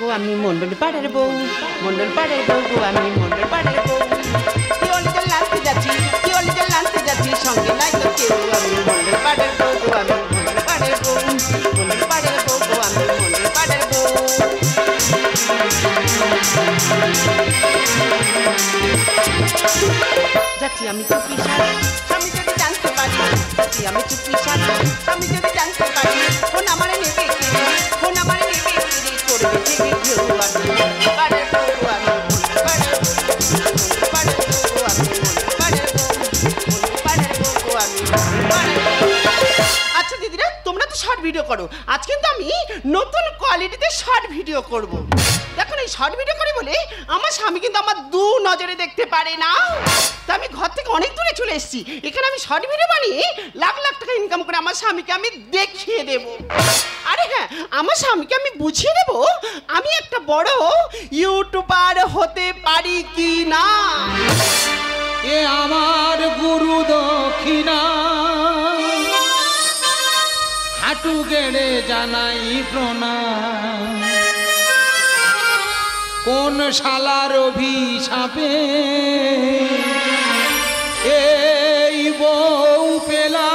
গো আমি মন্ডল পাড়ার বউ, মন্ডল পাড়ার বউ গো আমি মন্ডল পাড়ার বউ। টিওলিতে লানতে যাচ্ছি, টিওলিতে লানতে যাচ্ছি, সঙ্গে নাই তো কেউ। আমি মন্ডল পাড়ার বউ গো আমি মন্ডল পাড়ার বউ, মন্ডল পাড়ার বউ গো আমি মন্ডল পাড়ার বউ। যাচ্ছি আমি চুপি সারা, আমি যদি জানতে পারি, যাচ্ছি আমি চুপি সারা, আমি যদি জানতে পারি, ফোন আমার নেবে কিরে, ফোন আমার নেবে কিরে, করবে থেকে কেউ। আমি মন্ডল পাড়ার বউ, আমি মন্ডল পাড়ার বউ, মন্ডল পাড়ার বউ, আমি মন্ডল পাড়ার বউ, মন্ডল পাড়ার বউ, আমি মন্ডল পাড়ার বউ। আচ্ছা দিদিরা, তোমরা তো শর্ট ভিডিও করো, আজ কিন্তু আমি নতুন কোয়ালিটিতে শর্ট ভিডিও করব। দেখুন এই শর্ট ভিডিও করি বলে আমার স্বামী কিন্তু আমার দু নজরে দেখতে পারে না। তা আমি ঘর থেকে অনেক দূরে চলে এসেছি, এখানে আমি শর্ট ভিডিও বানিয়ে লাখ লাখ টাকা ইনকাম করে আমার স্বামীকে আমি দেখিয়ে দেব। আরে হ্যাঁ, আমার স্বামীকে আমি বুঝিয়ে দেব আমি একটা বড় ইউটিউবার হতে পারি কি না। এ আমার গুরু দক্ষিণা, হাঁটু গেড়ে জানাই প্রণাম। কোন শালার অভিশাপে এই বউ পেলা,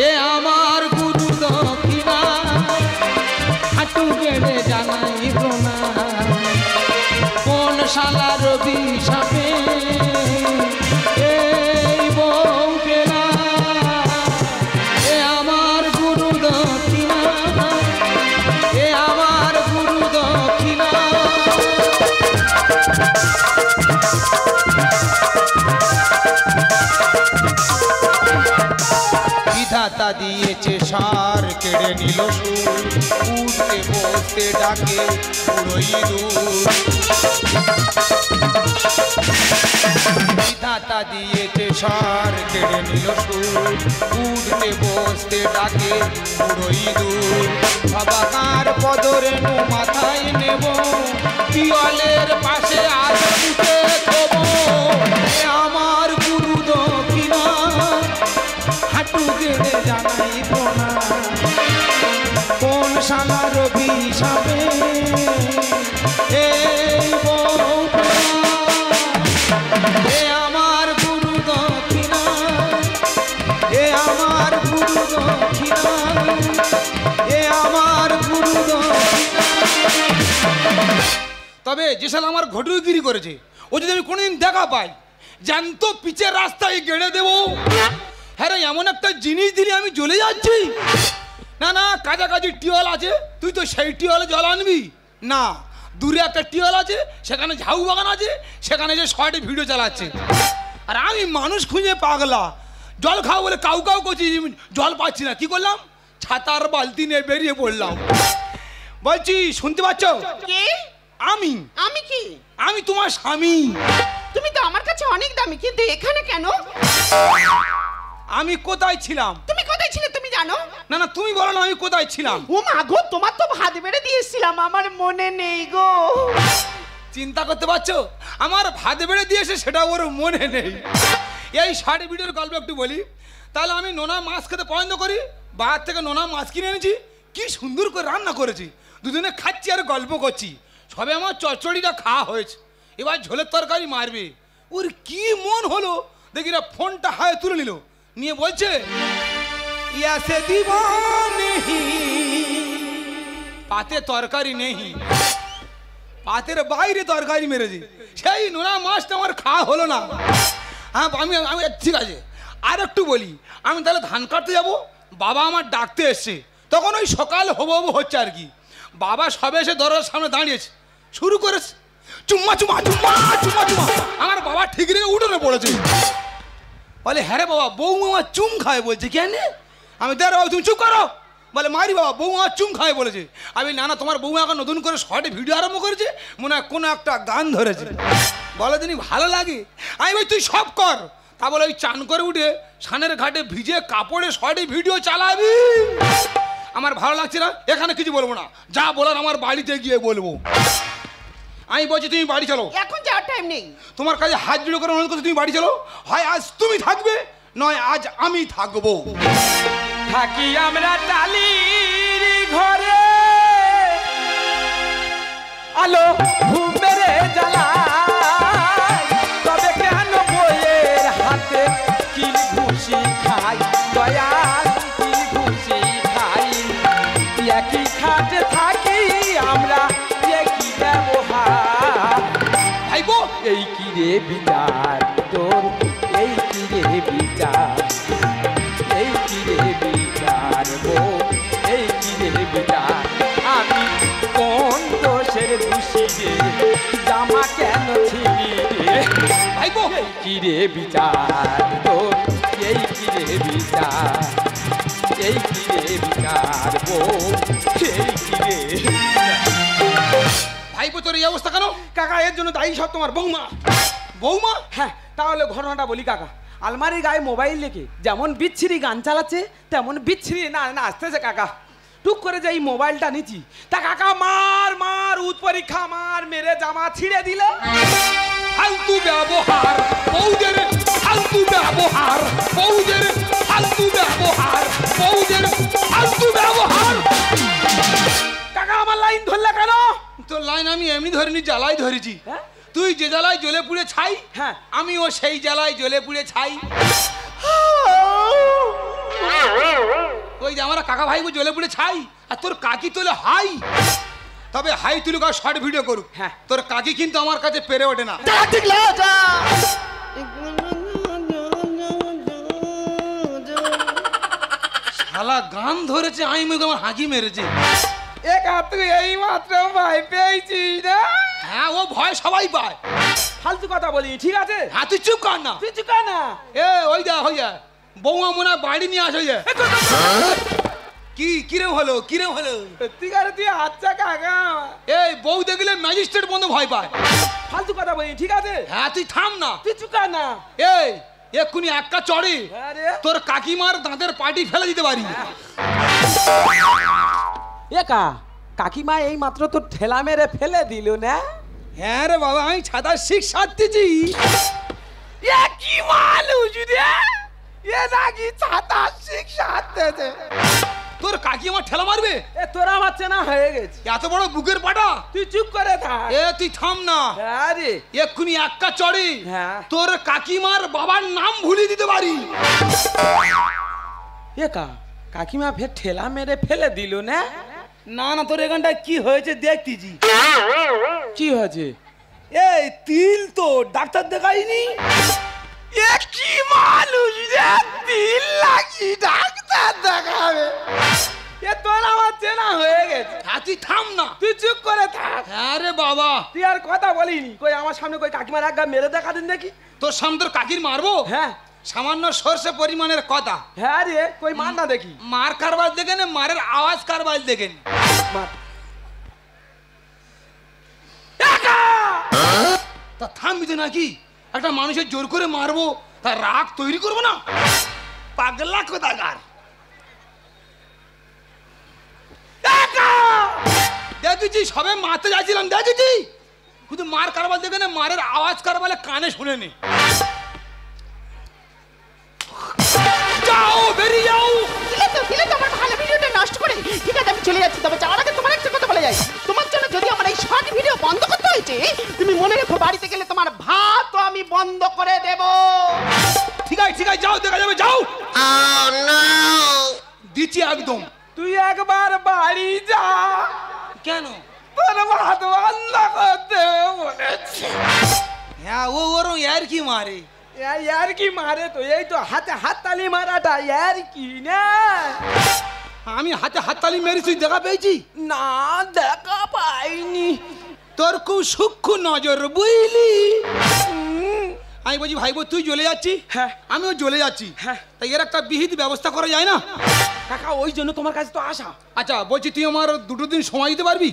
এ আমার গুরু দক্ষিণা, হাঁটু গেড়ে জানাই প্রণাম। কোন শালার অভিশাপে এই বউ পেলা, এ আমার গুরু দক্ষিণা, এ আমার গুরু দক্ষিণা। বিধাতা দিয়েছে সার, কেড়ে নিল সুর, উঠতে বসতে ডাকে পুরোই দূর। বিধাতা দিয়েছে সার, কেড়ে নিল সুর, উঠতে বসতে ডাকে পুরোই দূর। বাবাকার পদরেণু মাথায় নেব, পিওলের পাশে আজ উঠে থব। আমার গুরু দক্ষিণা, হাঁটু গেড়ে জানাই প্রণাম। কোন শালার অভিশাপে এই বউ পেলা, এ আমার গুরু দক্ষিণা, এ আমার গুরু দক্ষিণা, এ আমার গুরু দক্ষিণা। তবে যে শালা আমার ঘটুগিরি করেছে, ও যদি আমি কোনোদিন দেখা পাই, জ্যান্ত পিচের রাস্তায় গেড়ে দেবো। হ্যাঁ রে, এমন একটা জিনিস দিলে আমি জ্বলে যাচ্ছি। না না, কাছাকাছি টিউবওয়েল আছে, তুই তো সেই টিউবওয়েলে জল আনবি না। দূরে একটা টিউবওয়েল আছে, সেখানে ঝাউ বাগান আছে, সেখানে যে শর্টে ভিডিও চালাচ্ছে। আর আমি মানুষ খুঁজে পাগলা, জল খাও বলে কাউ কাউ করছি, জল পাচ্ছি না। কি করলাম? ছাতার বালতি নিয়ে বেরিয়ে পড়লাম। বলছি, শুনতে পাচ্ছ? কে? আমি। আমি কি? আমি তোমার স্বামী। তুমি তো আমার কাছে অনেক দামি, কিন্তু এখানে কেন? আমি কোথায় ছিলাম? তুমি কোথায় ছিলে তুমি জানো? না না, তুমি বলো না আমি কোথায় ছিলাম। ও মা গো, তোমার তো ভাত বেড়ে দিয়েছিলাম, আমার মনে নেই গো। চিন্তা করতে পারছো? আমার ভাত বেড়ে দিয়েছে, সেটা ওর মনে নেই। এই শর্ট ভিডিওর গল্প একটু বলি। তাহলে আমি নোনা মাছ খেতে পছন্দ করি, বাজার থেকে নোনা মাছ কিনে এনেছি, কি সুন্দর করে রান্না করেছি, দুজনে খাচ্ছি আর গল্প করছি। সবে আমার চচ্চড়িটা খাওয়া হয়েছে, এবার ঝোলের তরকারি মারবে। ওর কি মন হলো দেখি না, ফোনটা হাতে তুলে নিল, নিয়ে বলছে ইয়াসে দিবানেহি, পাতে তরকারি নেই, পাতের বাইরে তরকারি মেরেছে। সেই নোনা মাছটা আমার খাওয়া হলো না। হ্যাঁ, আমি আমি ঠিক আছে। আর একটু বলি, আমি তাহলে ধান কাটতে যাব, বাবা আমার ডাকতে এসছে, তখন ওই সকাল হবো হবো হচ্ছে আর কি। বাবা সবে এসে দরজার সামনে দাঁড়িয়েছে, শুরু করেছে চুম্মা চুম্মা চুম্মা চুম্মা চুম্মা। আমার বাবা ঠিক রেখে উঠোনে পড়েছে, বলে হ্যাঁ রে বাবা, বউ আমার চুম খায় বলছে। কেন? আমি দেখ বাবা, তুমি চুপ করো। বলে মারি বাবা, বউ আমার চুম খায় বলেছে। আমি না না, তোমার বউ এখন নতুন করে শর্টে ভিডিও আরম্ভ করেছে, মনে হয় কোনো একটা গান ধরেছে। বলে তিনি ভালো লাগে। আমি ভাই তুই সব কর। তা বলে ওই চান করে উঠে সানের ঘাটে ভিজে কাপড়ে শর্টে ভিডিও চালাবি। আমার ভালো লাগছে না, এখানে কিছু বলবো না, যা বলার আমার বাড়িতে গিয়ে বলবো। আমি বলছি তুমি বাড়ি চলো, এখন যাওয়ার টাইম নেই। তোমার কাছে হাত জুড়ে করে অনুরোধ করছি, তুমি বাড়ি চলো। হয় আজ তুমি থাকবে, নয় আজ আমি থাকবো। থাকি আমরা টালির ঘরে, ঘুম মেরে জ্বালাই তবে কেন বইয়ের হাতে কিল ঘুষি খাই দয়াল কিল ঘুষি খাই একই খাটে থাকি আমরা একই ব্যবহার ভাইবো এই কি রে বিচার তোর এই কি রে বিচার এই কি রে বিচার গো এই কি রে বিচার আমি কোন দোষের দোষী রে জামা কেন ছিলি রে ভাইবো এই কি রে বিচার তোর এই কি রে বিচার এই কি রে বিচার গো এই কি রে ভাইবো তোর এই অবস্থা কেন? কাকা এর জন্য দায়ী সব তোমার বৌমা বৌমা? হ্যাঁ তাহলে ঘটনাটা বলি কাকা আলমারির গায়ে মোবাইল রেখে যেমন বিচ্ছিরি গান চালাচ্ছে তেমন বিচ্ছিরি না আসতেছে কাকা টুক করে যে এই মোবাইলটা নিচ্ছি তা কাকা মার মার উৎ পরীক্ষা মার মেরে জামা ছিঁড়ে দিলে ফালতু ব্যবহার বৌদের, ফালতু ব্যবহার বৌদের, ফালতু ব্যবহার বৌদের, ফালতু ব্যবহার। কাকা আমার লাইন ধরলে কেন? তোর লাইন আমি এমনি ধরিনি, জ্বালাই ধরেছি। হ্যাঁ? তুই যে জ্বালায় জ্বলে পুড়ে ছাই, হ্যাঁ। আমিও সেই জ্বালায় জ্বলে পুড়ে ছাই। ওই যে আমরা কাকা ভাইবো জ্বলে পুড়ে ছাই, আর তোর কাকি তোলে হাই। তবে হাই তুলুক আর শর্ট ভিডিও করুক, হ্যাঁ। তোর কাকি কিন্তু আমার কাছে পেরে ওঠে না। শালা গান ধরেছে, আমি মুখে আমার হাঁকি মেরেছে। এক হাত তুই এই মাত্র ভাই পেয়েছিস না? হ্যাঁ, ও ভয় সবাই পায়। ফালতু কথা বলি ঠিক আছে? হ্যাঁ, তুই চুপ কর না। তুই চুকা না এ ওই যা হই যা, বৌমা মনে হয় বাড়ি নিয়ে আসো। কি কিরম হলো, কিরম হলো? সত্যিকারে তুই আচ্ছা কাকা এই বউ দেখলে ম্যাজিস্ট্রেট বন্ধু ভয় পায়। ফালতু কথা বলি ঠিক আছে? হ্যাঁ, তুই থাম না। তুই চুকা না এই এক্ষুনি একটা চড়ে আরে তোর কাকিমার দাঁতের পাটি ফেলে দিতে পারি। একা কাকিমা এই মাত্র তো ঠেলা মেরে ফেলে দিল না? হ্যাঁ রে বাবা, আমি ছাতা শিখ সারতেছি। এ কি মানুষ রে, এ নাকি ছাতা শিখ সারতেছে। তোর কাকি আমার ঠেলা মারবে? এ তোরা আমার চেনা হয়ে গেছে। এত বড় বুকের পাটা? তুই চুপ করে থাক। এ তুই থাম না। আরে এক্ষুনি একটা চড়ে হ্যাঁ। তোর কাকিমার বাবার নাম ভুলিয়ে দিতে পারি। একা কাকিমা ফের ঠেলা মেরে ফেলে দিল না? না না, তোর এখানটায় কি হয়েছে দেখতেছি। কি হয়েছে? এই তিল তো ডাক্তার দেখাইনি? এ কি মানুষ রে, তিল লাগি ডাক্তার দেখাবে? এ তোর আমার চেনা হয়ে গেছে। হ্যাঁ, তুই থাম না। তুই চুপ করে থাক। হ্যাঁ রে বাবা, তুই আর কথা বলিনি কই আমার সামনে কই কাকিমার এক গা মেরে দেখা দিন দেখি। তোর সামনে তোর কাকির মারবো? হ্যাঁ সামান্য সর্ষে পরিমাণের কথা। হ্যাঁ রে কই মার না দেখি। মার কারবার দেখেন, মারের আওয়াজ কারবার দেখেন। মার। তা থামবি তো নাকি? একটা মানুষের জোর করে মারবো, তার রাগ তৈরি করবো না? পাগলা কোথাকার। দেখেছি সবে মারতে যাচ্ছিলাম, দেখেছি শুধু মার কারবার দেখে না, মারের আওয়াজ কারবারে কানে শুনে নে। যাও, বেরিয়ে যাও। দিলে তো আমার ভালো ভিডিওটা নষ্ট করে। ঠিক আছে, আমি চলে যাচ্ছি। তবে যাওয়ার আগে তোমার একটা কথা বলে যাই। তোমার জন্য যদি আমার এই শর্ট ভিডিও বন্ধ করতে হয়েছে, তুমি মনে রেখো বাড়িতে গেলে তোমার ভাতও আমি বন্ধ করে দেব। ঠিক আছে, ঠিক আছে, যাও, দেখা যাবে, যাও। দিচ্ছি একদম। তুই একবার বাড়ি যা। কেন? তোর ভাত বন্ধ করতে বলেছে। হ্যাঁ, ও ওরম আর কি মারে। यार की मारे तो यही तो हाथ हाथ ताली माराटा यार की ना। আমি হাতে হাত তালি মেরেছি, তুই দেখা পেয়েছি? না দেখা পাইনি। তোর খুব সূক্ষ্ম নজর বুঝলি। আমি বলছি ভাইবো তুই চলে যাচ্ছি, হ্যাঁ আমিও চলে যাচ্ছি, হ্যাঁ তাই এর একটা বিহিত ব্যবস্থা করা যায় না? কাকা ওই জন্য তোমার কাছে তো আসা। আচ্ছা বলছি, তুই আমার দুটো দিন সময় দিতে পারবি?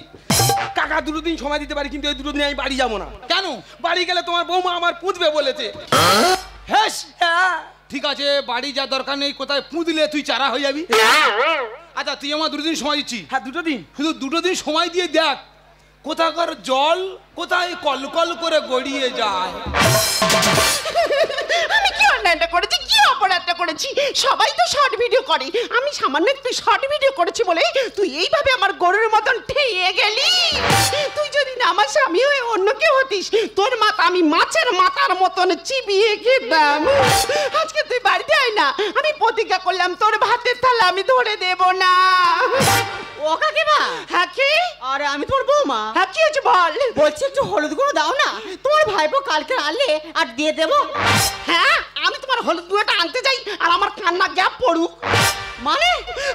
কাকা দুটো দিন সময় দিতে পারি, কিন্তু এই দুটো দিন আমি বাড়ি যাবো না। কেন? বাড়ি গেলে তোমার বৌমা আমার পুঁতবে বলেছে। হ্যাঁ, হ্যাঁ ঠিক আছে, বাড়ি যা দরকার নেই, কোথায় পুঁতলে তুই চারা হয়ে যাবি। আচ্ছা তুই আমার দুটো দিন সময় দিচ্ছি। হ্যাঁ দুটো দিন। শুধু দুটো দিন সময় দিয়ে দেখ কোথাকার জল কোথায় কলকল করে গড়িয়ে যায়। আমি কি অন্যায়টা করেছি, কি অপরাধটা করেছি? সবাই তো শর্ট ভিডিও করে, আমি সামান্য একটু শর্ট ভিডিও করেছি বলে তুই এইভাবে আমার গরুর মতন ঠেয়ে গেলি। তুই যদি না আমার স্বামী হয়ে অন্য কেউ হতিস তোর মাথা আমি মাছের মাথার মতন চিবিয়ে খেতাম। আজকে তুই বাড়িতে আয় না, আমি প্রতিজ্ঞা করলাম তোর ভাতের থালা আমি ধরে দেব না। ও কাকিমা, হ্যাঁ কি? আরে আমি তোমার বৌমা। হ্যাঁ কি হয়েছে বল? বলছি একটু হলুদ গুঁড়ো দাও না, তোমার ভাইপো কালকে আনলে আর দিয়ে দেবো। হ্যাঁ আমি তোমার হলুদ গুঁড়োটা আনতে যাই আর আমার কান্না গ্যাপ পড়ুক। মানে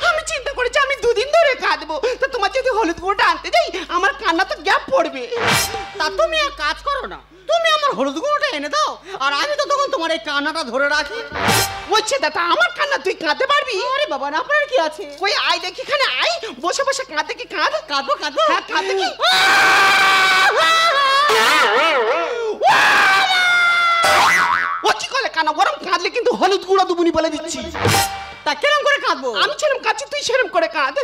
আমি চিন্তা করেছি আমি দুদিন ধরে কাঁদবো, তো তোমার যদি হলুদ গুঁড়োটা আনতে যাই আমার কান্না তো গ্যাপ পড়বে। তা তুমি এক কাজ করো না, তুমি আমার হলুদ গুঁড়োটা এনে দাও আর আমি তো তখন তোমার এই কান্নাটা ধরে রাখি। বলছে দাদা আমার কান্না তুই কাঁদতে পারবি? আরে বাবা না, আপনার কি আছে? ওই আয় দেখি এখানে আয়, বসে বসে কাঁদে কি কাঁদ। কাঁদবো কাঁদবো? হ্যাঁ কাঁদে কি? ও কি করে কানা গরম কাঁদলে কিন্তু হলুদ গুঁড়ো দুবুনি বলে দিচ্ছি। তা কেরম করে কাঁদবো? আমি ছিলাম কাছে তুই সেরম করে কাঁদ।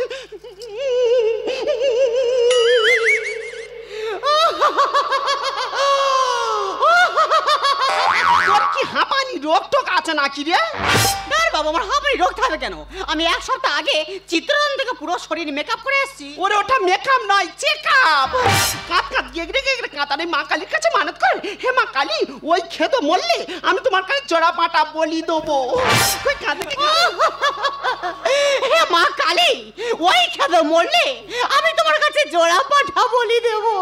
তোর কি হাঁপানি রোগ টোক আছে নাকি রে? আরে বাবা আমার হাঁপানি রোগ থাকবে কেন? আমি এক সপ্তাহ আগে চিত্ররঞ্জন থেকে পুরো শরীর মেকআপ করে এসেছি। ওরে ওটা মেকআপ নয় চেকআপ। কাঁদ কাঁদ গেগড়ে গেগড়ে কাঁদারে মা কালীর কাছে মানত কর, হে মা কালী ওই খেতো মরলে আমি তোমার কাছে জোড়া পাটা বলি দেবো। ওই কাঁদে কি? হে মা কালী ওই খেতে মরলে আমি তোমার কাছে জোড়া পাঠা বলি দেবো।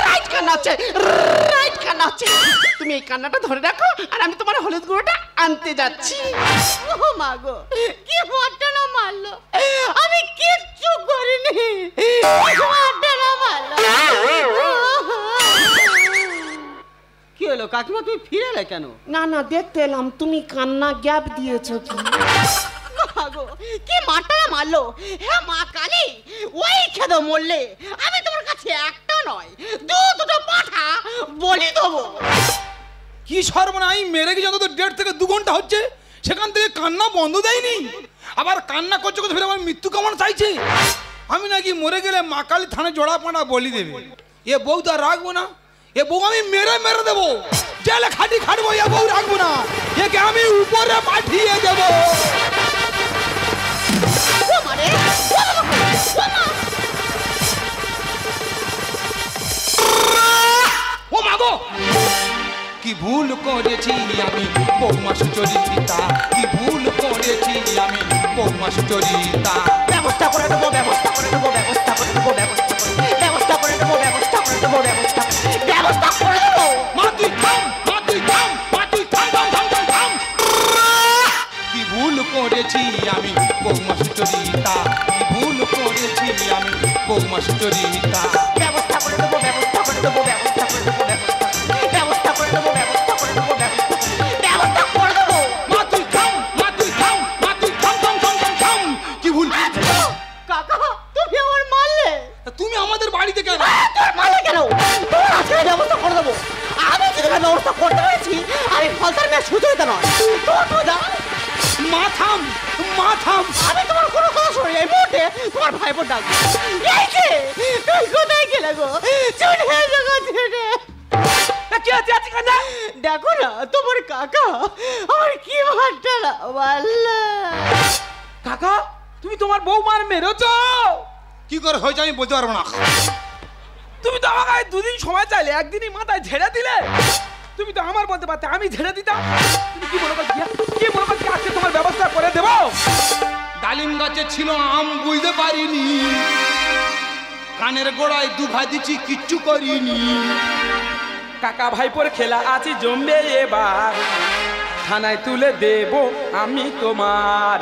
রাইট কান্না হচ্ছে, রাইট কান্না হচ্ছে। তুমি এই কান্নাটা ধরে রাখো আর আমি তোমার হলুদ গুঁড়োটা আনতে যাচ্ছি। ও মা গো কি মারটা না মারলো, আমি কিচ্ছু করিনি, মারটা না মারলো। কি হলো কাকিমা তুমি ফিরে এলে কেন? না না দেখতে এলাম তুমি কান্না গ্যাপ দিয়েছো কি। মা গো, কি মারটা না মারলো। হ্যাঁ মা কালী ওই খেতে মরলে আমি তোমার কাছে একটা নয় দুটো পাঠা বলি দেবো। কি সর্বনাশ, আমি মেরে গেছি অন্তত 1.5 থেকে 2 ঘন্টা হচ্ছে, সেখান থেকে কান্না বন্ধ দেয়নি। আবার কান্না করছে করছে ফের আমার মৃত্যু কেমন চাইছে। আমি নাকি মরে গেলে মা কালী থানে জোড়া পানা বলি দেবে। এ বউ তো আর রাখবো না, এ বউ আমি মেরে মেরে দেবো, জেলে খাটি খাটবো, এ বউ রাখবো না, একে আমি উপরে পাঠিয়ে দেবো। ও মারে ও মা, ও মা গো, কি ভুল করেছি আমি বৌমা সুচরিতা, কি ভুল করেছি আমি বৌমা সুচরিতা। ব্যবস্থা করে দেবো, ব্যবস্থা করে দেবো, ব্যবস্থা করে দেবো, ব্যবস্থা করে দেবো, ব্যবস্থা করে দেবো, ব্যবস্থা করে দেবো। মা তুই থাম, মা তুই থাম, মা তুই থাম, থাম, থাম, থাম, থাম। কি ভুল করেছি আমি বৌমা সুচরিতা, কি ভুল করেছি আমি বৌমা সুচরিতা। ব্যবস্থা করে দেবো, ব্যবস্থা করে দেবো, ব্যবস্থা করে দেবো, ব্যবস্থা করে দেবো, ব্যবস্থা করে দেবো, ব্যবস্থা করে দেবো। মা তুই থাম, মা তুই থাম, মা তুই থাম, থাম, থাম, থাম, থাম। কি ভুল? কাকা তুমি আমার মারলে। তুমি আমাদের বাড়িতে কেন? তোর মারলে কেন? তোর আজকে ব্যবস্থা করে দেবো। আমি যেখানে ব্যবস্থা করতে পেরেছি আমি ফলতার মেয়ে সুচরিতা নয়। তোর দা মা থাম, মা থাম। আমি তোমার কোনো কথা শুনি এই মুহূর্তে তোমার ভাইপোর ডাক। এই যে তুই কোথায় গেলে গো? চলে এসো গো ছেড়ে। কি আছে আছে কেন? দেখো না তোমার কাকা আমার কি মারটা না বললা। কাকা তুমি তোমার বৌমার মেরেছো? কি করে হয়েছে আমি বলতে পারবো না। তুমি তো আমাকে 2 দিন সময় চাইলে, একদিনই মাথায় ঝেড়ে দিলে। তুমি তো আমার বলতে পারতে, আমি ঝেড়ে দিতাম। তুমি কি মনে করছি, কি মনে করছি আজকে তোমার ব্যবস্থা করে দেবো? ডালিম গাছে ছিল আম বুঝতে পারিনি, কানের গোড়ায় দুঘা দিচ্ছি কিচ্ছু করিনি। কাকা ভাইপোর খেলা আছে জমবে এবার, থানায় তুলে দেব আমি তোমার।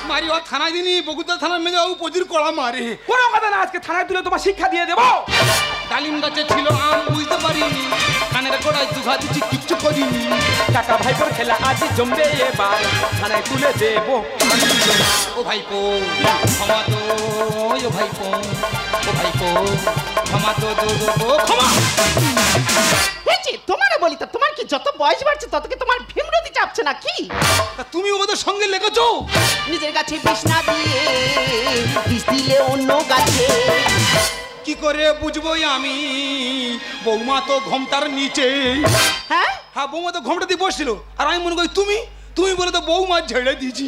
মারি ও থানায় দিনি, বগুড়া থানার মেয়ে ও প্রচুর কড়া মারে। কোনো কথা না, আজকে থানায় তুলে তোমার শিক্ষা দিয়ে দেবো। ডালিম গাছে ছিল আম বুঝতে পারিনি, কানের গোড়ায় দুঘা দিচ্ছি কিচ্ছু করিনি। কাকা ভাইপোর খেলা আছে জমবে এবার, থানায় তুলে দেব আমি তোমার। ও ভাইপো ক্ষমা তো, ও ভাইপো, ও ভাইপো ক্ষমা তো, ক্ষমা। তোমারে বলি তো তোমার কি যত বয়স বাড়ছে তত কি তোমার ভীমরতি চাপছে না কি? তা তুমি ওদের সঙ্গে লেগেছো? নিজের গাছে বিষ না দিয়ে বিষ দিলে অন্য গাছে। কি করে বুঝবো আমি, বৌমা তো ঘোমটার নিচে। হ্যাঁ হ্যাঁ বৌমা তো ঘোমটা দিয়ে বসছিল, আর আমি মনে করি তুমি তুমি বলে তো বৌমা ঝেড়ে দিয়েছি।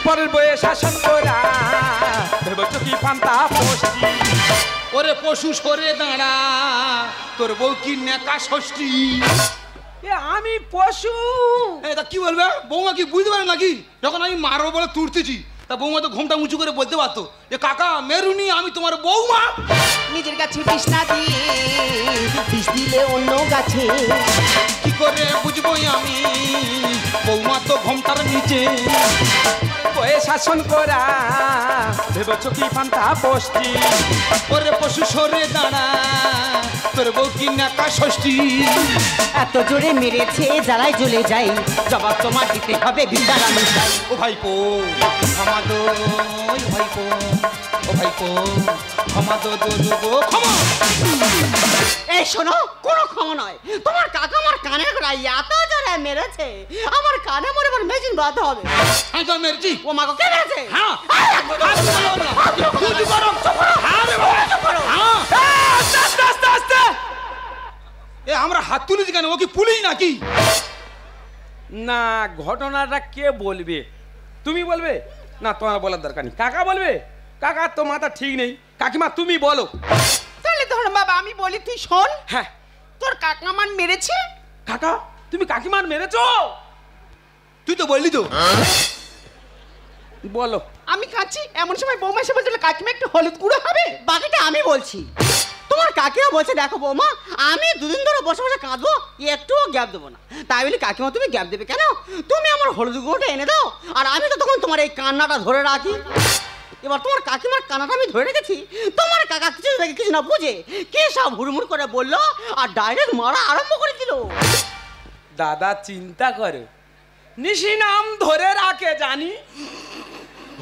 পরের বয়ে শাসন করা ভেবেছো কি পান্তা পোষি। ও ওরে পশু সরে দাঁড়া, তোর বউ কি নেকা ষষ্ঠী। এ আমি পশু। তা কি বলবে? বৌমা কি বুঝতে পারে নাকি? যখন আমি মারবো বলে তুলতেছি, তা বৌমা তো ঘুমটা উঁচু করে বলতে পারতো যে কাকা মেরুনি, আমি তোমার বৌমা। নিজের গাছে বিষ না দিয়ে বিষ দিলে অন্য গাছে। কি করে বুঝবো আমি বৌমা তো ঘুমটার নিচে। ওয়ে শাসন করা ভেবেছ কি পান্তা বসছি। ওরে পশু সরে দাঁড়া, তোর বউ কি নেকা ষষ্ঠী। এত জোরে মেরেছে জ্বালায় জ্বলে যাই, জবাব তোমার দিতে হবে বিদ্যার আমি চাই। ও ভাইপো ক্ষমা দো, ও ভাইপো, ও ভাইপো ক্ষমা দো, দো দো গো ক্ষমা। এই শোনো, কোনো ক্ষমা নয়। তোমার কাকা আমার কানের গোড়ায় এত জোরে মেরেছে, আমার কানে মনে মনে মেশিন বাঁধতে হবে। আমি তো মেরেছি। ও মাকে কে মেরেছে? হ্যাঁ আস্তে আস্তে আস্তে। এ আমরা হাত তুলেছি কেন? ও কি পুলিশ নাকি? না, ঘটনাটা কে বলবে? তুমি বলবে? না, তোমার বলার দরকার নেই, কাকা বলবে। কাকা তো মাথা ঠিক নেই। কাকিমা তুমি বলো। তাহলে ধরুন বাবা আমি বলি, তুই শোন। হ্যাঁ। তোর কাকা আমার মেরেছে। কাকা তুমি কাকিমার মেরেছো? তুই তো বললি তো। বলো। আমি কাঁদছি, এমন সময় বৌমা এসে বলছিল কাকিমা একটু হলুদ গুঁড়ো হবে। বাকিটা আমি বলছি। তোমার কাকিমা বলছে, দেখো বৌমা আমি দুদিন ধরে বসে বসে কাঁদবো, একটুও গ্যাপ দেবো না। তাই বলি কাকিমা তুমি গ্যাপ দেবে কেন? তুমি আমার হলুদ গুঁড়োটা এনে দাও, আর আমি তো তখন তোমার এই কান্নাটা ধরে রাখি। এবার তোমার কাকিমার কান্নাটা আমি ধরে রেখেছি, তোমার কাকা কিছু দেখে কিছু না বুঝে কে সব হুড়মুড় করে বললো, আর ডাইরেক্ট মারা আরম্ভ করে দিল। দাদা চিন্তা করো, নিশি নাম ধরে রাখে জানি,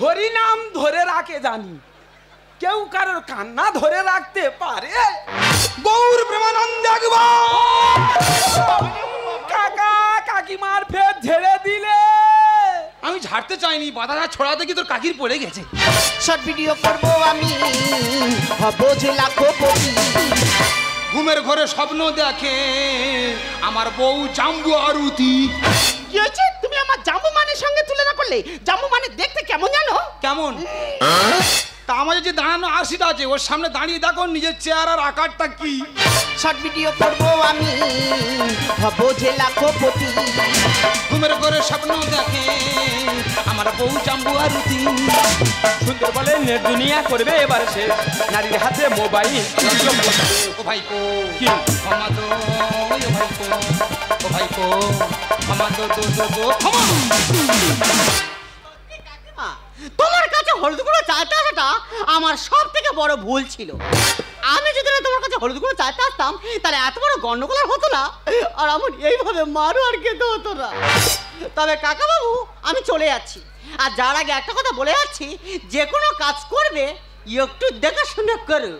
হরি নাম ধরে রাখে জানি, কেউ কারোর কান্না ধরে রাখতে পারে? গৌর প্রেমানন্দ কাকা কাকিমার ফের ঝেড়ে দিলে। আমি ঝাড়তে চাইনি, বাধাটা ছড়াতে কি তোর কাকির পড়ে গেছে। শর্ট ভিডিও করবো আমি, হবো যে লাখপতি। ঘুমের ঘরে স্বপ্ন দেখে আমার বউ জাম্বু আরুতি। কি হয়েছে? তুমি আমার জামু মানের সঙ্গে তুলনা করলে? জামু মানে দেখতে কেমন জানো? কেমন? তা আমাদের যে দাঁড়ানো আশিটা আছে, ওর সামনে দাঁড়িয়ে দেখো নিজের চেহারা আর আকারটা কি। শর্ট ভিডিও করবো আমি, হবো যে লাখপতি। ঘুমের ঘরে স্বপ্ন দেখে আমার বউ জাম্বু আরুতি। সুন্দর বলে নেট দুনিয়া করবে এবার সে, নারীর হাতে মোবাইল। ও ভাইপো কি? ক্ষমা দো, ও ভাইপো, ও ভাইপো ক্ষমা দো, দো দো দো ক্ষমা। তোমার কাছে হলুদ গুঁড়ো চাইতে আসাটা আমার সব থেকে বড় ভুল ছিল। আমি যদি না তোমার কাছে হলুদ গুঁড়ো চাইতে আসতাম, তাহলে এত বড় গন্ডগোল আর হতো না, আর আমার এইভাবে মারো আর খেতে হতো না। তবে কাকা বাবু আমি চলে যাচ্ছি, আর যার আগে একটা কথা বলে যাচ্ছি, যে কোনো কাজ করবে একটু দেখাশোনা করো।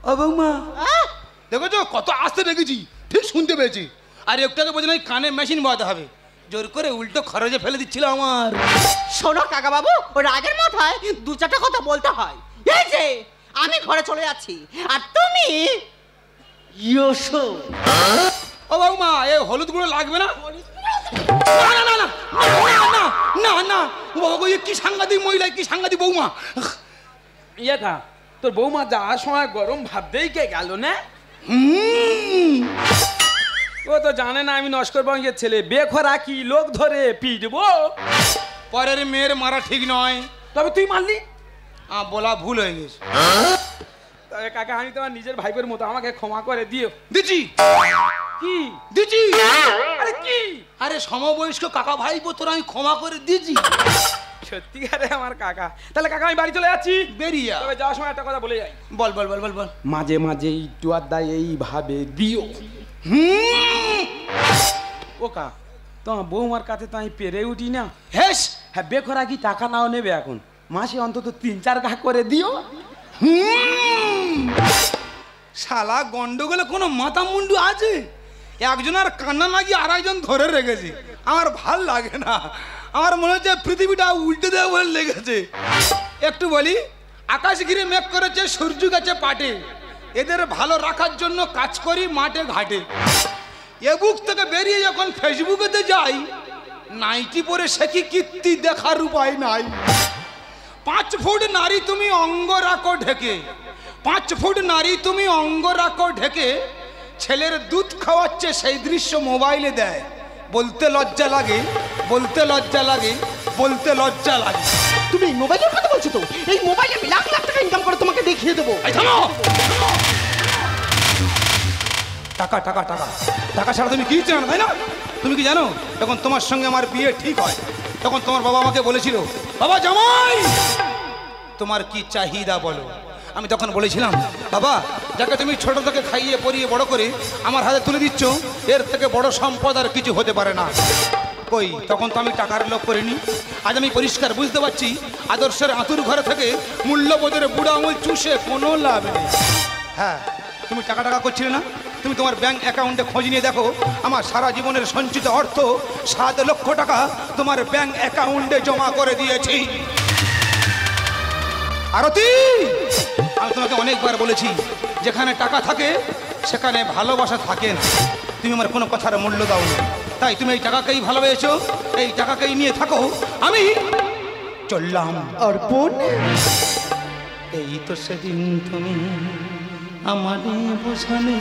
ও বৌমা আহ! দেখেছো কত আস্তে দেখেছি, ঠিক শুনতে পেয়েছি। আর একটাকে বোঝে না কানে মেশিন বাঁধতে হবে, জোর করে উল্টো খরচে ফেলে দিচ্ছিল আমার। শোনো কাকা বাবু, ওই রাগের মাথায় দু চারটা কথা বলতে হয়। এই যে আমি ঘরে চলে যাচ্ছি, আর তুমি ইয়োশো। ও বৌমা এ হলুদ গুঁড়ো লাগবে না? না না না না না না না, বাবা এ কি সাংঘাতিক মহিলা, কি সাংঘাতিক বৌমা। ইয়ে কা তোর বৌমা যাওয়ার সময় গরম ভাবতেই কে গেল না? ও তো জানে না আমি নস্কর বঙ্গের ছেলে, বেখরা কি লোক ধরে পিটবো। পরের মেয়ের মারা ঠিক নয়। তবে তুই মারলি, বলা ভুল হয়ে গেছে। তবে কাকা আমি তোমার নিজের ভাইপের মতো, আমাকে ক্ষমা করে দিও। দিচ্ছি কি দিচ্ছি। আরে কি? আরে সমবয়স্ক কাকা ভাইপো তোর আমি ক্ষমা করে দিচ্ছি। সত্যিকারে আমার কাকা। তাহলে কাকা আমি বাড়ি চলে যাচ্ছি। বেরিয়া তবে যাওয়ার সময় একটা কথা বলে যাই, বল বল বল বল বল। মাঝে মাঝে একটু আড্ডা এইভাবে দিও। ও কা তোমার বৌমার কাছে তো আমি পেরে উঠি না। হেস হ্যাঁ, বেখরা কি টাকা নাও নেবে এখন, মাসে অন্তত 3-4 ঘা করে দিও। শালা গন্ডগোলে কোনো মাথা মুন্ডু আছে? একজন আর কান্না লাগিয়ে আর একজন ধরে রেখেছে। আমার ভাল লাগে না, আমার মনে হচ্ছে পৃথিবীটা উল্টে দেওয়া বলে লেগেছে। একটু বলি, আকাশ ঘিরে মেঘ করেছে, সূর্য গেছে পাটে, এদের ভালো রাখার জন্য কাজ করি মাঠে ঘাটে। এ বুক থেকে বেরিয়ে যখন ফেসবুকেতে যাই, নাইটি পরে সে কি কীর্তি দেখার উপায় নাই। 5 ফুট নারী তুমি অঙ্গ রাখো ঢেকে, 5 ফুট নারী তুমি অঙ্গ রাখো ঢেকে, ছেলের দুধ খাওয়াচ্ছে সেই দৃশ্য মোবাইলে দেয়। বলতে লজ্জা লাগে, বলতে লজ্জা লাগে, বলতে লজ্জা লাগে। তুমি এই মোবাইলের কথা বলছো তো? এই মোবাইলে আমি লাখ লাখ টাকা ইনকাম করে তোমাকে দেখিয়ে দেবো। এই থামো! টাকা টাকা টাকা টাকা ছাড়া তুমি কি জানো, তাই না? তুমি কি জানো যখন তোমার সঙ্গে আমার বিয়ে ঠিক হয় তখন তোমার বাবা আমাকে বলেছিল, বাবা জামাই তোমার কি চাহিদা বলো। আমি তখন বলেছিলাম, বাবা যাকে তুমি ছোট থেকে খাইয়ে পরিয়ে বড় করে আমার হাতে তুলে দিচ্ছ, এর থেকে বড় সম্পদ আর কিছু হতে পারে না। কই তখন তো আমি টাকার লোভ করিনি। আজ আমি পরিষ্কার বুঝতে পারছি, আদর্শের আতুর ঘরে থেকে মূল্যবোধের বুড়া আঙুল চুষে কোনো লাভ নেই। হ্যাঁ, তুমি টাকা টাকা করছিলে না? তুমি তোমার ব্যাংক অ্যাকাউন্টে খোঁজ নিয়ে দেখো, আমার সারা জীবনের সঞ্চিত অর্থ 7 লক্ষ টাকা তোমার ব্যাংক অ্যাকাউন্টে জমা করে দিয়েছি। আরতি, আমি তোমাকে অনেকবার বলেছি, যেখানে টাকা থাকে সেখানে ভালোবাসা থাকে না। তুমি আমার কোনো কথার মূল্য দাও না, তাই তুমি এই টাকাকেই ভালোবেসেছো, এই টাকাকেই নিয়ে থাকো। আমি চললাম। অর্পণ, এই তো সেদিন তুমি আমারে বোঝালে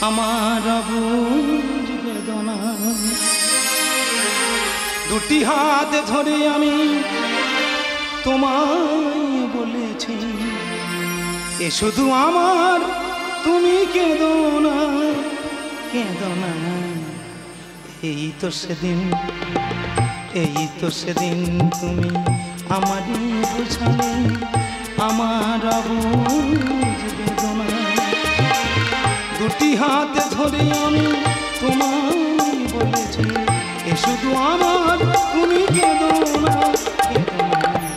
আমার বুঝ বেদনা। দুটি হাত ধরে আমি তোমায় বলেছি, এ শুধু আমার, তুমি কেঁদো না, কেঁদো না। এই তো সেদিন, এই তো সেদিন তুমি আমারে বোঝালে আমার বুঝ বেদনা। দুটি হাত ধরে আমি তোমায় বলেছি, এ শুধু আমার, তুমি কেঁদো না, কেঁদো না।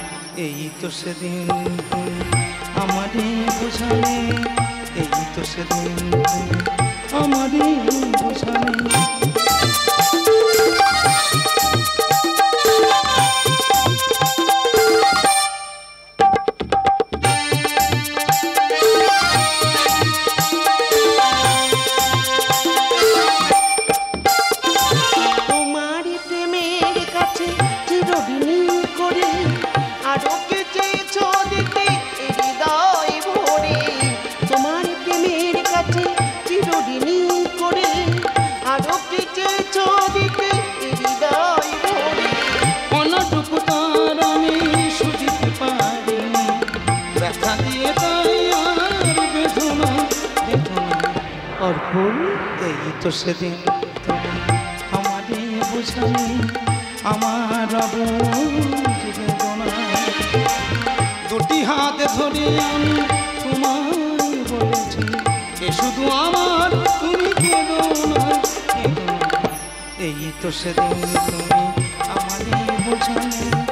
এই তো সেদিন তুমি আমারে বোঝালে, এই তো সেদিন তুমি আমারে বোঝালে। এই তো সেদিন তুমি আমারে বোঝালে আমার বুঝ বেদনা। দুটি হাত ধরে আমি তোমায় বলেছি, এ শুধু আমার, তুমি কেঁদো না, কেঁদো না। এই তো সেদিন তুমি আমারে বোঝালে।